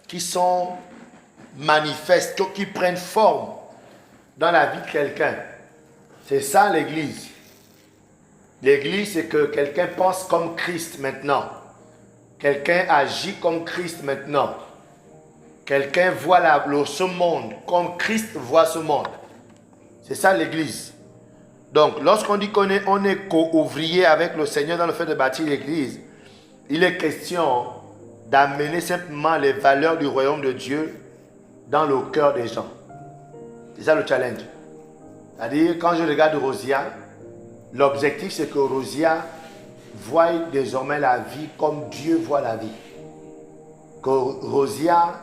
qui sont manifestes, qui prennent forme dans la vie de quelqu'un. C'est ça l'église. L'église, c'est que quelqu'un pense comme Christ maintenant. Quelqu'un agit comme Christ maintenant. Quelqu'un voit ce monde comme Christ voit ce monde. C'est ça l'église. Donc, lorsqu'on dit qu'on est co-ouvrier avec le Seigneur dans le fait de bâtir l'église, il est question d'amener simplement les valeurs du royaume de Dieu dans le cœur des gens. C'est ça le challenge. C'est-à-dire, quand je regarde Rosia, l'objectif c'est que Rosia voie désormais la vie comme Dieu voit la vie. Que Rosia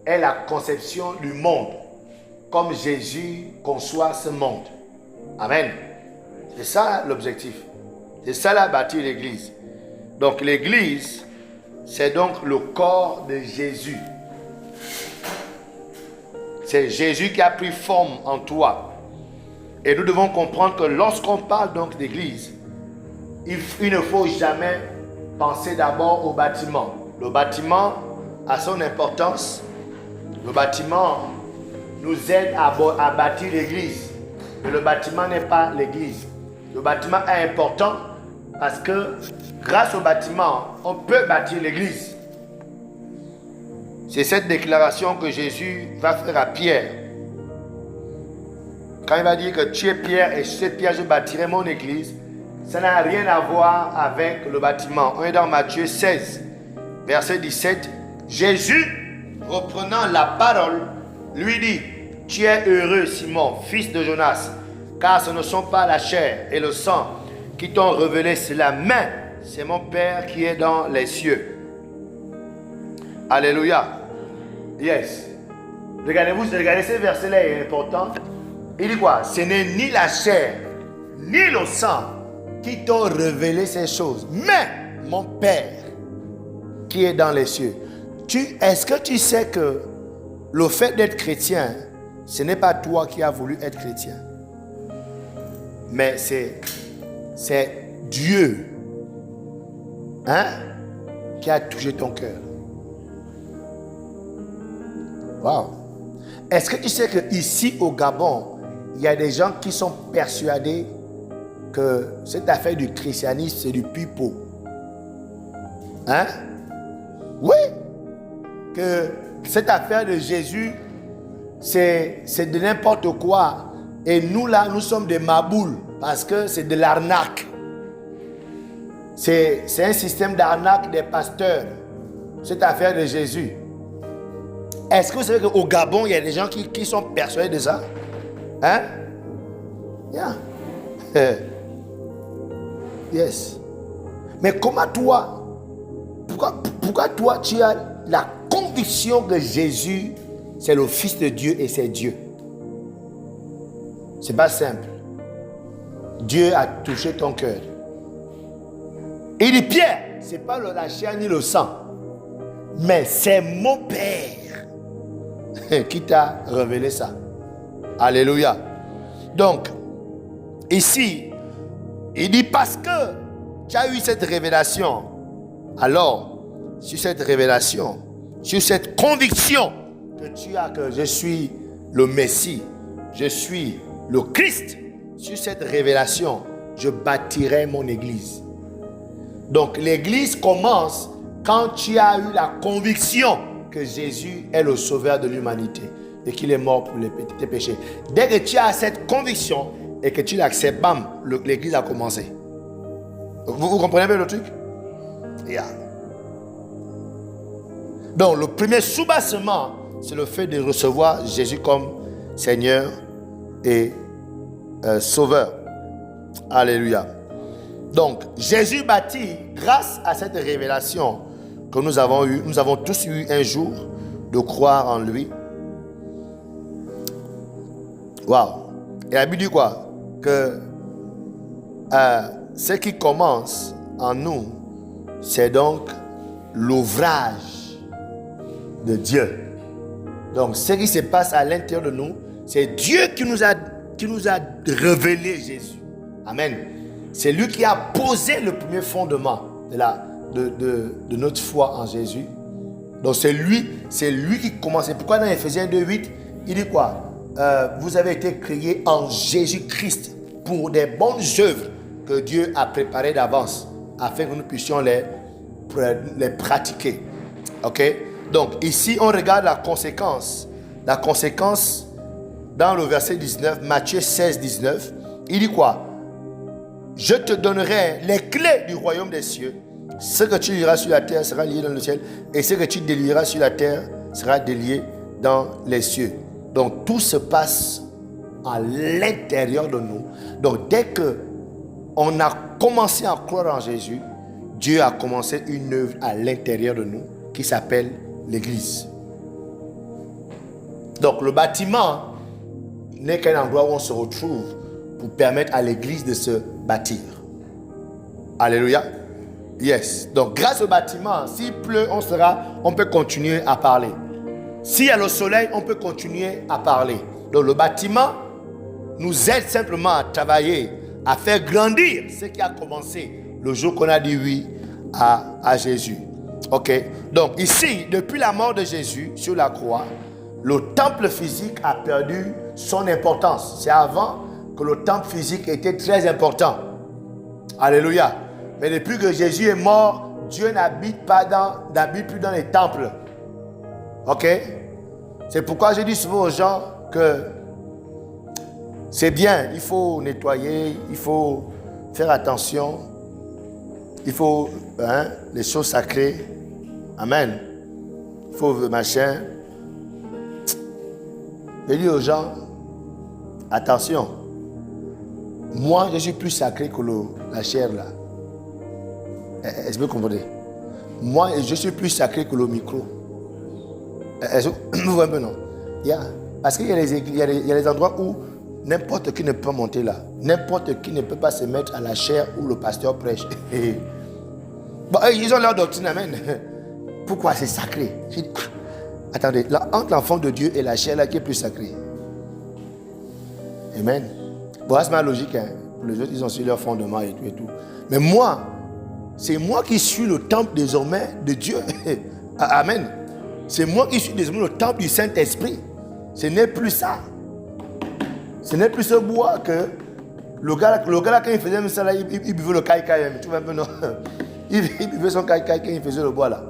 ait la conception du monde comme Jésus conçoit ce monde. Amen. C'est ça l'objectif. C'est ça la bâtir l'église. Donc l'église, c'est donc le corps de Jésus. C'est Jésus qui a pris forme en toi. Et nous devons comprendre que lorsqu'on parle donc d'église, il ne faut jamais penser d'abord au bâtiment. Le bâtiment a son importance. Le bâtiment nous aide à bâtir l'église. Mais le bâtiment n'est pas l'église. Le bâtiment est important parce que grâce au bâtiment, on peut bâtir l'église. C'est cette déclaration que Jésus va faire à Pierre. Quand il va dire que tu es Pierre et sur cette pierre je bâtirai mon église, ça n'a rien à voir avec le bâtiment. On est dans Matthieu 16, verset 17. Jésus, reprenant la parole, lui dit: tu es heureux, Simon, fils de Jonas, car ce ne sont pas la chair et le sang qui t'ont révélé cela, mais c'est mon Père qui est dans les cieux. Alléluia. Yes. Regardez ce verset-là, il est important. Il dit quoi? Ce n'est ni la chair, ni le sang qui t'ont révélé ces choses, mais mon Père qui est dans les cieux. Est-ce que tu sais que le fait d'être chrétien, ce n'est pas toi qui as voulu être chrétien, mais c'est Dieu, qui a touché ton cœur. Wow. Est-ce que tu sais qu'ici au Gabon, il y a des gens qui sont persuadés que cette affaire du christianisme, c'est du pipeau? Oui. Que cette affaire de Jésus, c'est de n'importe quoi. Et nous là, nous sommes des maboules parce que c'est de l'arnaque. C'est un système d'arnaque des pasteurs, cette affaire de Jésus. Est-ce que vous savez qu'au Gabon, il y a des gens qui sont persuadés de ça? Yeah. Yes. Mais comment toi, pourquoi toi tu as la conviction que Jésus c'est le Fils de Dieu et c'est Dieu? C'est pas simple. Dieu a touché ton cœur. Il dit: Pierre, c'est pas la chair ni le sang, mais c'est mon Père qui t'a révélé ça. Alléluia. Donc, ici, il dit parce que tu as eu cette révélation, alors, sur cette révélation, sur cette conviction que tu as que je suis le Messie, je suis le Christ, sur cette révélation, je bâtirai mon église. Donc, l'église commence quand tu as eu la conviction que Jésus est le sauveur de l'humanité et qu'il est mort pour tes péchés. Dès que tu as cette conviction et que tu l'acceptes, bam, l'église a commencé. Vous comprenez bien le truc? Yeah. Donc, le premier soubassement, c'est le fait de recevoir Jésus comme Seigneur et Sauveur. Alléluia. Donc, Jésus bâtit, grâce à cette révélation que nous avons eue, nous avons tous eu un jour de croire en lui. Waouh. Et la Bible dit quoi? Que ce qui commence en nous, c'est donc l'ouvrage de Dieu. Donc, ce qui se passe à l'intérieur de nous, c'est Dieu qui nous a révélé Jésus. Amen. C'est lui qui a posé le premier fondement de notre foi en Jésus. Donc c'est lui qui commence. C'est pourquoi dans Ephésiens 2:8, il dit quoi? Vous avez été créés en Jésus-Christ pour des bonnes œuvres que Dieu a préparées d'avance afin que nous puissions les pratiquer. Ok? Donc ici on regarde la conséquence. La conséquence dans le verset 19, Matthieu 16, 19, il dit quoi? Je te donnerai les clés du royaume des cieux. Ce que tu liras sur la terre sera lié dans le ciel, et ce que tu délieras sur la terre sera délié dans les cieux. Donc tout se passe à l'intérieur de nous. Donc dès que on a commencé à croire en Jésus, Dieu a commencé une œuvre à l'intérieur de nous qui s'appelle l'Église. Donc le bâtiment n'est qu'un endroit où on se retrouve pour permettre à l'Église de se bâtir. Alléluia. Yes. Donc grâce au bâtiment, s'il pleut, on peut continuer à parler. S'il y a le soleil, on peut continuer à parler. Donc le bâtiment nous aide simplement à travailler, à faire grandir ce qui a commencé le jour qu'on a dit oui à Jésus. Ok. Donc ici, depuis la mort de Jésus sur la croix, le temple physique a perdu son importance. C'est avant que le temple physique était très important. Alléluia. Mais depuis que Jésus est mort, Dieu n'habite plus dans les temples. Ok? C'est pourquoi je dis souvent aux gens que c'est bien, il faut nettoyer, il faut faire attention, il faut les choses sacrées. Amen. Il faut machin. Je dis aux gens, attention, moi je suis plus sacré que la chair là. Est-ce que vous comprenez? Moi je suis plus sacré que le micro. Est-ce que vous voyez un peu, non? Parce qu'il y a des endroits où n'importe qui ne peut monter là. N'importe qui ne peut pas se mettre à la chair où le pasteur prêche. Bon, ils ont leur doctrine, amen. Pourquoi c'est sacré? Attendez, là, entre l'enfant de Dieu et la chair, là, qui est plus sacré? Amen. Bon, c'est ma logique. Hein. Les autres, ils ont su leur fondement et tout et tout. Mais moi, c'est moi qui suis le temple désormais de Dieu. Amen. C'est moi qui suis désormais le temple du Saint-Esprit. Ce n'est plus ça. Ce n'est plus ce bois que le gars là, quand il faisait ça, là, il buvait le caïcaï. Tu vois un peu, non? Il buvait son caïcaï quand il faisait le bois là.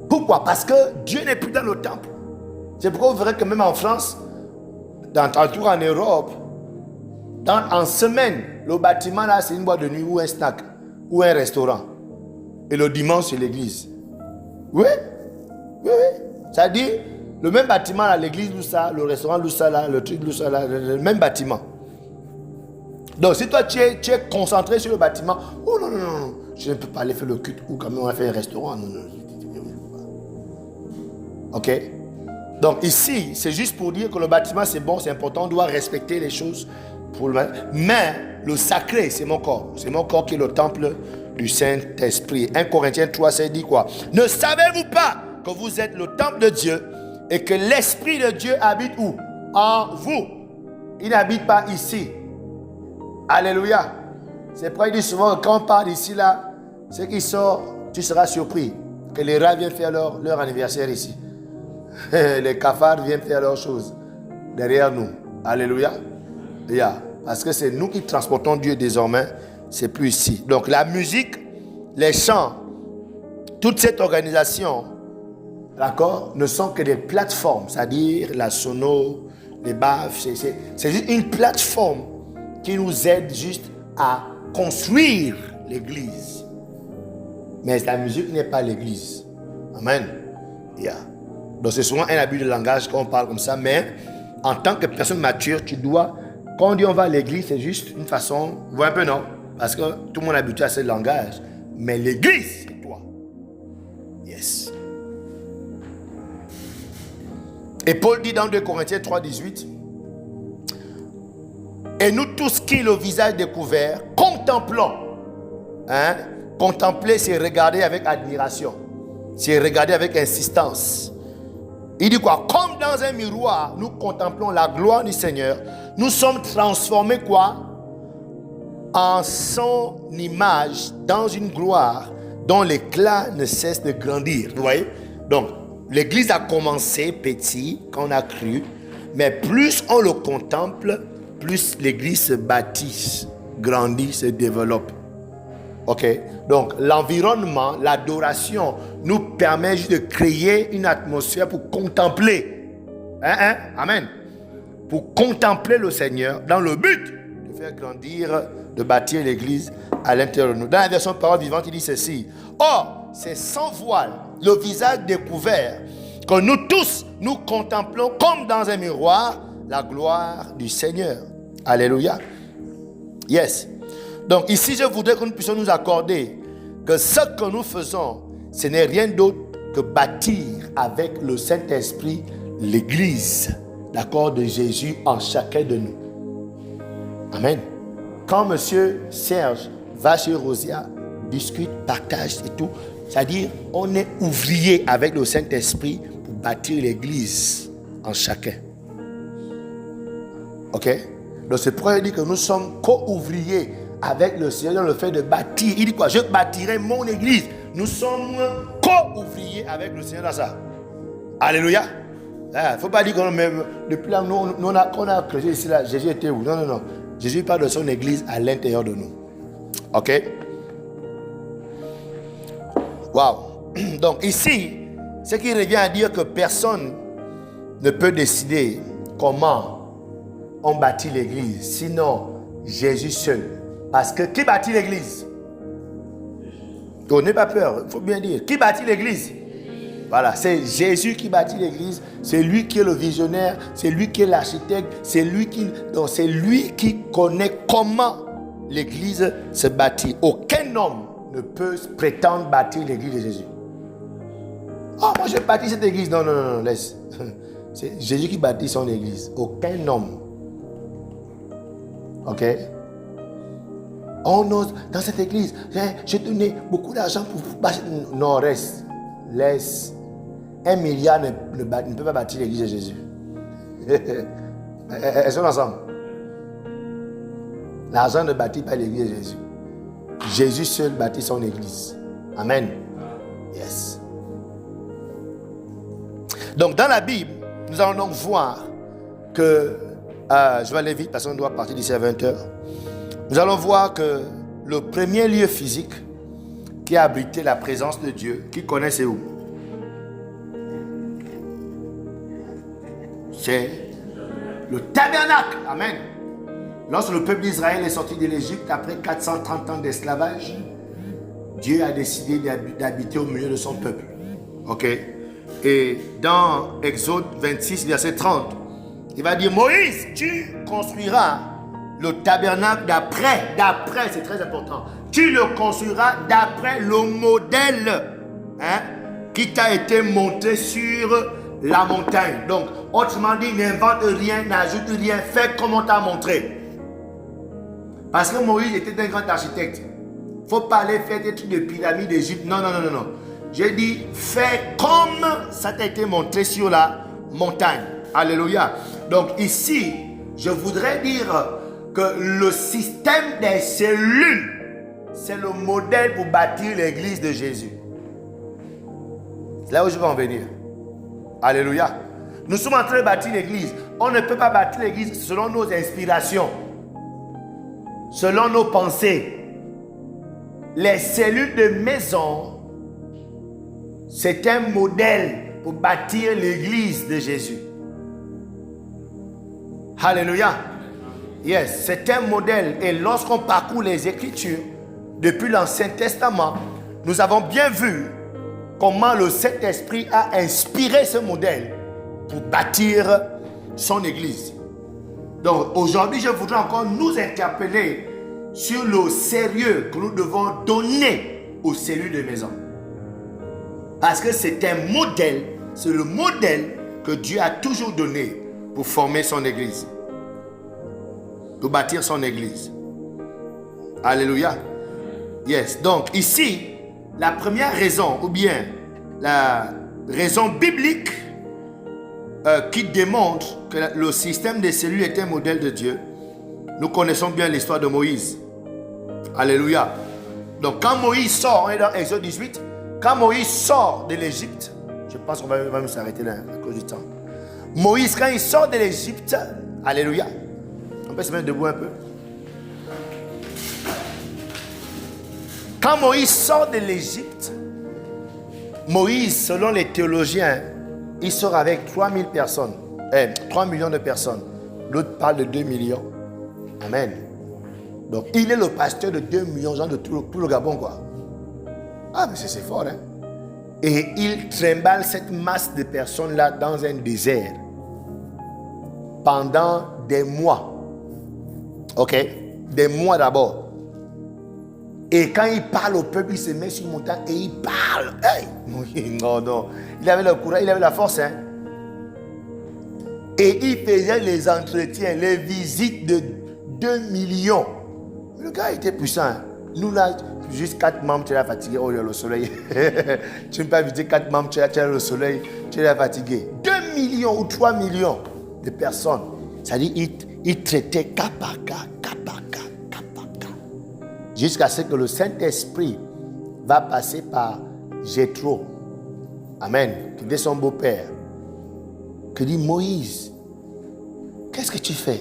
Pourquoi? Parce que Dieu n'est plus dans le temple. C'est pourquoi vous verrez que même en France, en tout en Europe, en semaine, le bâtiment là, c'est une boîte de nuit ou un snack ou un restaurant. Et le dimanche, c'est l'église. Oui. Ça dit, le même bâtiment là, l'église où ça, le restaurant où ça là, le truc où ça là, le même bâtiment. Donc si toi tu es concentré sur le bâtiment, oh non, je ne peux pas aller faire le culte ou quand même on va faire un restaurant. Non. Ok? Donc ici, c'est juste pour dire que le bâtiment c'est bon, c'est important, on doit respecter les choses. Mais le sacré, c'est mon corps. C'est mon corps qui est le temple du Saint-Esprit. 1 Corinthiens 3, ça dit quoi? Ne savez-vous pas que vous êtes le temple de Dieu et que l'Esprit de Dieu habite où? En vous. Il n'habite pas ici. Alléluia. C'est pourquoi il dit souvent que quand on part d'ici là, ce qui sort, tu seras surpris que les rats viennent faire leur anniversaire ici. Les cafards viennent faire leurs choses derrière nous. Alléluia. Parce que c'est nous qui transportons Dieu désormais, c'est plus ici. Donc la musique, les chants, toute cette organisation, d'accord, ne sont que des plateformes, c'est-à-dire la sono, les baffes, c'est juste une plateforme qui nous aide juste à construire l'église. Mais la musique n'est pas l'église. Amen. Donc c'est souvent un abus de langage quand on parle comme ça, mais en tant que personne mature, tu dois, quand on dit on va à l'église, c'est juste une façon, vous voyez un peu, non? Parce que tout le monde est habitué à ce langage. Mais l'église, c'est toi. Yes. Et Paul dit dans 2 Corinthiens 3, 18, et nous tous qui le visage découvert, contemplons. Contempler, c'est regarder avec admiration. C'est regarder avec insistance. Il dit quoi? Comme dans un miroir, nous contemplons la gloire du Seigneur. Nous sommes transformés quoi? En son image, dans une gloire dont l'éclat ne cesse de grandir. Vous voyez? Donc, l'église a commencé petit, quand on a cru, mais plus on le contemple, plus l'église se bâtit, grandit, se développe. Ok? Donc, l'environnement, l'adoration nous permet juste de créer une atmosphère pour contempler. Amen. Pour contempler le Seigneur dans le but de faire grandir, de bâtir l'église à l'intérieur de nous. Dans la version Parole Vivante, il dit ceci. Or, c'est sans voile, le visage découvert, que nous tous, nous contemplons comme dans un miroir la gloire du Seigneur. Alléluia. Yes. Donc ici, je voudrais que nous puissions nous accorder que ce que nous faisons, ce n'est rien d'autre que bâtir avec le Saint-Esprit l'église, d'accord, de Jésus en chacun de nous. Amen. Quand monsieur Serge va chez Rosia, discute, partage et tout, c'est-à-dire on est ouvrier avec le Saint-Esprit pour bâtir l'église en chacun. Ok? Donc c'est pourquoi il dit que nous sommes co-ouvriers avec le Seigneur dans le fait de bâtir. Il dit quoi? Je bâtirai mon église. Nous sommes co-ouvriers avec le Seigneur dans ça. Alléluia. Il ne faut pas dire que même depuis là, qu'on a creusé ici, là, Jésus était où? Non, non, non. Jésus parle de son église à l'intérieur de nous. Ok? Wow. Donc ici, ce qui revient à dire que personne ne peut décider comment on bâtit l'église, sinon Jésus seul. Parce que qui bâtit l'église? N'ayez pas peur, il faut bien dire. Qui bâtit l'église? Voilà, c'est Jésus qui bâtit l'église. C'est lui qui est le visionnaire, c'est lui qui est l'architecte, c'est lui qui connaît comment l'église se bâtit. Aucun homme ne peut prétendre bâtir l'église de Jésus. Oh, moi je bâtis cette église. Non, non, non, non, laisse. C'est Jésus qui bâtit son église. Aucun homme. Ok? On ose, dans cette église, j'ai donné beaucoup d'argent pour bâtir. Non, reste. Laisse. 1 milliard ne peut pas bâtir l'église de Jésus. Elles sont ensemble. L'argent ne bâtit pas l'église de Jésus. Jésus seul bâtit son église. Amen. Yes. Donc dans la Bible, nous allons donc voir que, je vais aller vite parce qu'on doit partir d'ici à 20h. Nous allons voir que le premier lieu physique qui a abrité la présence de Dieu, qui connaît c'est où? C'est le tabernacle. Amen. Lorsque le peuple d'Israël est sorti de l'Égypte après 430 ans d'esclavage, Dieu a décidé d'habiter au milieu de son peuple. Ok? Et dans Exode 26, verset 30, il va dire, Moïse, tu construiras le tabernacle d'après, c'est très important. Tu le construiras d'après le modèle qui t'a été monté sur la montagne. Donc, autrement dit, n'invente rien, n'ajoute rien, fais comme on t'a montré. Parce que Moïse était un grand architecte. Il ne faut pas aller faire des trucs de pyramide d'Égypte. Non, non, non, non, non. J'ai dit, fais comme ça t'a été montré sur la montagne. Alléluia. Donc ici, je voudrais dire que le système des cellules, c'est le modèle pour bâtir l'église de Jésus. C'est là où je vais en venir. Alléluia. Nous sommes en train de bâtir l'église. On ne peut pas bâtir l'église selon nos inspirations, selon nos pensées. Les cellules de maison, c'est un modèle pour bâtir l'église de Jésus. Alléluia. Yes, c'est un modèle. Et lorsqu'on parcourt les Écritures, depuis l'Ancien Testament, nous avons bien vu comment le Saint-Esprit a inspiré ce modèle pour bâtir son église. Donc aujourd'hui, je voudrais encore nous interpeller sur le sérieux que nous devons donner aux cellules de maison. Parce que c'est un modèle, c'est le modèle que Dieu a toujours donné pour former son église, pour bâtir son église. Alléluia. Yes. Donc ici, la première raison, ou bien la raison biblique qui démontre que le système des cellules est un modèle de Dieu, nous connaissons bien l'histoire de Moïse. Alléluia. Donc quand Moïse sort, on est dans Exode 18, quand Moïse sort de l'Égypte, Je pense qu'on va nous s'arrêter là à cause du temps. Moïse, quand il sort de l'Égypte, alléluia. On peut se mettre debout un peu. Quand Moïse sort de l'Égypte, Moïse, selon les théologiens, il sort avec 3000 personnes. 3 millions de personnes. L'autre parle de 2 millions. Amen. Donc, il est le pasteur de 2 millions de gens de tout le Gabon, quoi. Ah, mais c'est fort, hein. Et il trimballe cette masse de personnes-là dans un désert pendant des mois. Ok? Des mois d'abord. Et quand il parle au peuple, il se met sur une montagne et il parle. Hey! Non. Il avait le courage, il avait la force, hein. Et il faisait les entretiens, les visites de 2 millions. Le gars était puissant, hein. Nous là, juste 4 membres, tu es fatigué. Oh, il y a le soleil. Tu ne peux pas visiter 4 membres, tu as le soleil, tu es fatigué. 2 millions ou 3 millions de personnes. Ça dit, il traitait cas par cas. Jusqu'à ce que le Saint-Esprit va passer par Jéthro. Amen. Qui était son beau-père. Qui dit, Moïse, qu'est-ce que tu fais?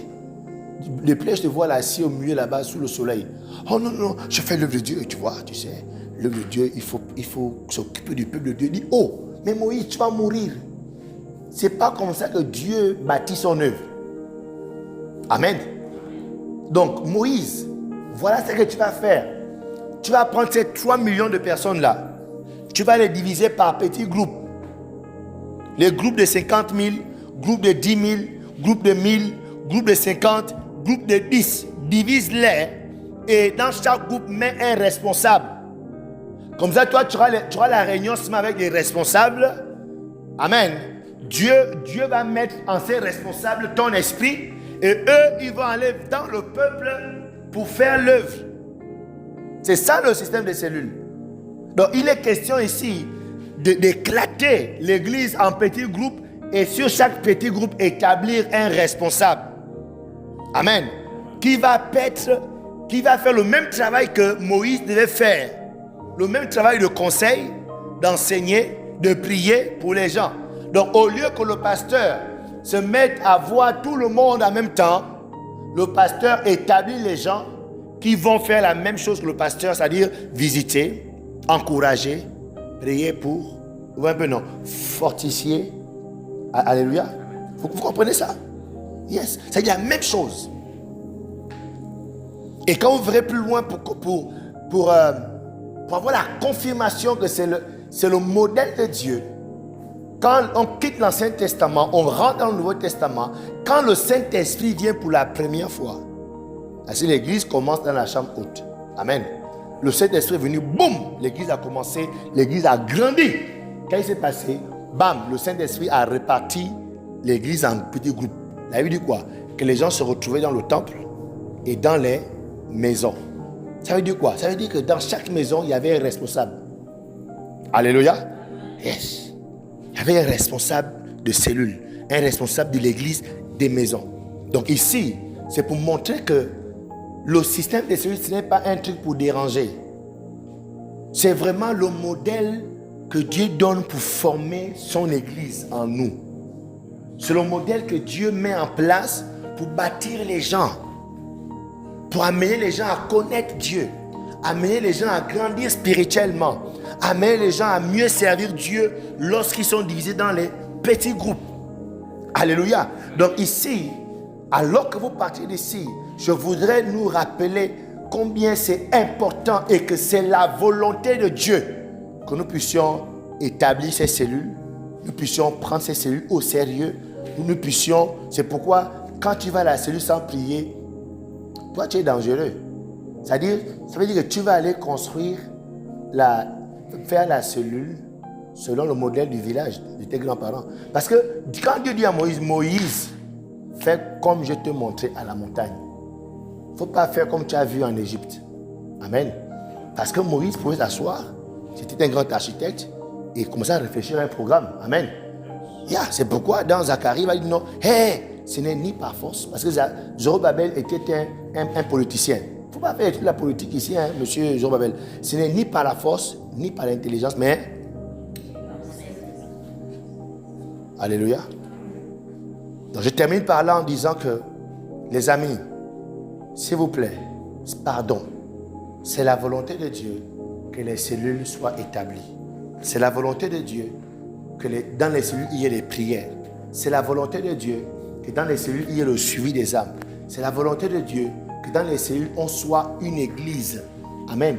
Depuis je te vois là assis au milieu là-bas sous le soleil. Oh non, je fais l'œuvre de Dieu. Tu vois, tu sais, l'œuvre de Dieu, il faut s'occuper du peuple de Dieu. Il dit, oh, mais Moïse, tu vas mourir. C'est pas comme ça que Dieu bâtit son œuvre. Amen. Donc, Moïse, voilà ce que tu vas faire. Tu vas prendre ces 3 millions de personnes-là. Tu vas les diviser par petits groupes. Les groupes de 50 000, groupes de 10 000, groupes de 1000, groupes de 50, groupes de 10. Divise-les et dans chaque groupe, mets un responsable. Comme ça, toi, tu auras la réunion avec les responsables. Amen. Dieu va mettre en ces responsables ton esprit et eux, ils vont aller dans le peuple pour faire l'œuvre. C'est ça le système de cellules. Donc il est question ici d'éclater l'église en petits groupes et sur chaque petit groupe établir un responsable. Amen. Qui va faire le même travail que Moïse devait faire. Le même travail de conseil, d'enseigner, de prier pour les gens. Donc au lieu que le pasteur se mette à voir tout le monde en même temps, le pasteur établit les gens qui vont faire la même chose que le pasteur, c'est-à-dire visiter, encourager, prier pour, ou un peu non, fortifier. Alléluia. Vous comprenez ça? Yes. C'est la même chose. Et quand vous verrez plus loin pour avoir la confirmation que c'est le modèle de Dieu, quand on quitte l'Ancien Testament, on rentre dans le Nouveau Testament, quand le Saint-Esprit vient pour la première fois, ainsi l'église commence dans la chambre haute. Amen. Le Saint-Esprit est venu, boum, l'église a commencé, l'église a grandi. Qu'est-ce qui s'est passé? Bam, le Saint-Esprit a réparti l'église en petits groupes. Ça veut dire quoi? Que les gens se retrouvaient dans le temple et dans les maisons. Ça veut dire quoi? Ça veut dire que dans chaque maison, il y avait un responsable. Alléluia. Yes. Il y avait un responsable de cellule, un responsable de l'église des maisons. Donc ici, c'est pour montrer que le système de cellules, ce n'est pas un truc pour déranger. C'est vraiment le modèle que Dieu donne pour former son église en nous. C'est le modèle que Dieu met en place pour bâtir les gens, pour amener les gens à connaître Dieu, amener les gens à grandir spirituellement, amener les gens à mieux servir Dieu lorsqu'ils sont divisés dans les petits groupes. Alléluia. Donc ici, alors que vous partez d'ici, je voudrais nous rappeler combien c'est important et que c'est la volonté de Dieu que nous puissions établir ces cellules, nous puissions prendre ces cellules au sérieux, nous puissions, c'est pourquoi quand tu vas à la cellule sans prier, toi tu es dangereux. Ça veut dire que tu vas aller faire la cellule selon le modèle du village de tes grands-parents. Parce que quand Dieu dit à Moïse, fais comme je te montrais à la montagne. Il ne faut pas faire comme tu as vu en Égypte. Amen. Parce que Moïse pouvait s'asseoir, c'était un grand architecte, et commencer à réfléchir à un programme. Amen. Yeah, c'est pourquoi dans Zacharie, il va dire non, ce n'est ni par force. Parce que Zorobabel était un politicien. Il ne faut pas faire toute la politique ici, hein, monsieur Zorobabel. Ce n'est ni par la force, ni par l'intelligence, mais Alléluia. Donc je termine par là en disant que, les amis, s'il vous plaît, pardon, c'est la volonté de Dieu que les cellules soient établies. C'est la volonté de Dieu que dans les cellules, il y ait des prières. C'est la volonté de Dieu que dans les cellules, il y ait le suivi des âmes. C'est la volonté de Dieu que dans les cellules, on soit une église. Amen.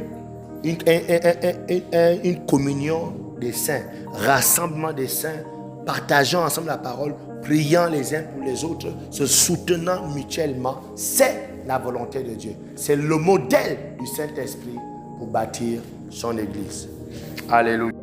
Une communion des saints, rassemblement des saints, partageant ensemble la parole, priant les uns pour les autres, se soutenant mutuellement. C'est la volonté de Dieu. C'est le modèle du Saint-Esprit pour bâtir son église. Alléluia.